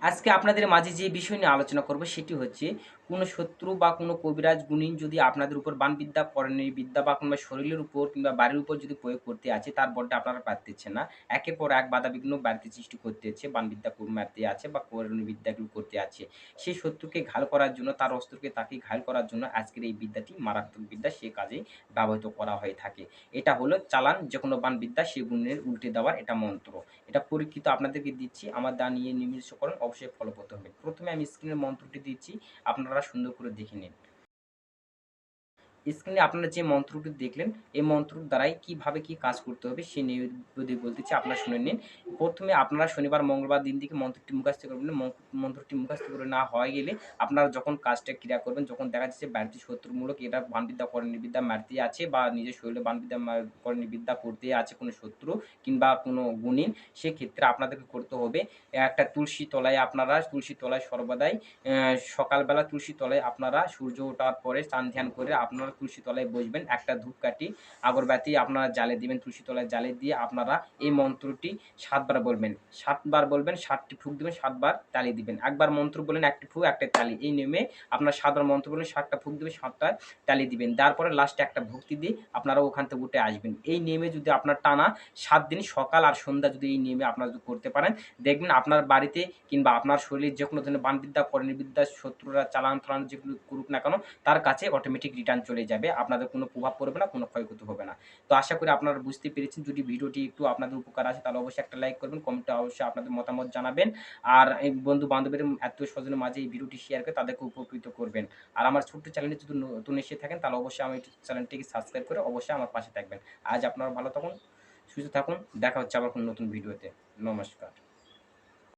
আজকে আপনাদের মাঝে যে বিষয় নিয়ে আলোচনা করব সেটি হচ্ছে, কোনো শত্রু বা কোনো কবিরাজ গুণিন যদি আপনাদের উপর বানবিদ্যা, পরনের বিদ্যা বা কিংবা শরীরের উপর কিংবা বাড়ির উপর যদি প্রয়োগ করতে আছে, তার বলটা আপনারা পারতেছেন না। একের পর এক বাধাবিঘ্ন বাড়িতে সৃষ্টি করতেছে, বানবিদ্যা মারতে আছে বা পরনের বিদ্যাগুলো করতে আছে। সেই শত্রুকে ঘায়েল করার জন্য, তার অস্ত্রকে তাকে ঘায়েল করার জন্য আজকের এই বিদ্যাটি মারাত্মক বিদ্যা, সে কাজে ব্যবহৃত করা হয়ে থাকে। এটা হলো চালান যেকোনো বানবিদ্যা সে গুণের উল্টে দেওয়ার এটা মন্ত্র। এটা পরীক্ষিত আপনাদেরকে দিচ্ছি। আমার দ্বারা নিয়ে নির্মিষ্টকরণ অবশ্যই ফলো করতে হবে। ১ম এ আমি স্ক্রিনের মন্ত্রটি দিচ্ছি। আপনারা সুন্দর করে দেখে নিন। স্ক্রিনে আপনারা যে মন্ত্রটি দেখলেন, এই মন্ত্রর দ্বারাই কিভাবে কি কাজ করতে হবে সে নিয়ে যদি বলতেছি আপনারা শুনে নিন। ১ম এ আপনারা শনিবার, মঙ্গলবার দিন থেকে মন্ত্রটি মুখস্থ করবেন। মন্ত্রটি মুখস্থ করে না হয়ে গেলে আপনারা যখন কাজটা ক্রিয়া করবেন, যখন দেখা যাচ্ছে বাড়িতে শত্রুমূলক এটা বানবিদ্যা, করণীবিদ্যা মারতে আছে বা নিজের শরীরে বানবিদ্যা, করণীবিদ্যা করতে আছে কোনো শত্রু কিংবা কোনো গুণিন, সেক্ষেত্রে আপনাদেরকে করতে হবে একটা তুলসী তলায় আপনারা তুলসী তলায় সর্বদাই সকালবেলা তুলসী তলায় আপনারা সূর্য ওঠার পরে স্নান ধ্যান করে আপনারা তুলসী তলায় বসবেন। একটা ধূপকাঠি, আগরবাতি আপনারা জ্বালিয়ে দিবেন তুলসী তলায় জ্বালিয়ে দিয়ে আপনারা এই মন্ত্রটি ৭ বার বলবেন। ৭ বার বলবেন, ৭ টি ফুঁক দিবেন, ৭ বার তালি দিবেন। একবার মন্ত্র বললেন ১ টি ফুঁক, ১ টা তালি। এই নিয়মে আপনারা ৭ বার মন্ত্র বললেন, ৭ টা ফুঁক দিবেন, ৭ টা তালি দিবেন। দেওয়ার পরে লাস্টে একটা ভক্তি দিয়ে আপনারা ওখান থেকে উঠে আসবেন। এই নিয়মে যদি আপনার টানা ৭ দিন সকাল আর সন্ধ্যা যদি এই নিয়মে আপনারা যদি করতে পারেন, দেখবেন আপনার বাড়িতে কিংবা আপনার শরীরে যেকোনো ধরনের বানবিদ্যা, করণীবিদ্যা শত্রুরা চালান যেগুলো করুক না কেন, তার কাছে অটোমেটিক রিটার্ন চলে যাবে। আপনাদের কোনো প্রভাব পড়বে না, কোনো ক্ষয়ক্ষতি হবে না। তো আশা করি আপনারা বুঝতে পেরেছেন। যদি ভিডিওটি একটু আপনাদের উপকার আসে তাহলে অবশ্যই একটা লাইক করবেন, কমেন্টে অবশ্যই আপনাদের মতামত জানাবেন। আর এই বন্ধু-বান্ধবের আত্মীয়স্বজনের মাঝে এই ভিডিওটি শেয়ার করে তাদেরকে উপকৃত করবেন। আর আমার ছোট্ট চ্যানেলে যদি নতুন এসে থাকেন তাহলে অবশ্যই আমার ইউটিউব চ্যানেলটিকে সাবস্ক্রাইব করে অবশ্যই আমার পাশে থাকবেন। আজ আপনারা ভালো থাকুন, সুস্থ থাকুন। দেখা হচ্ছে আবার কোনো নতুন ভিডিওতে। নমস্কার।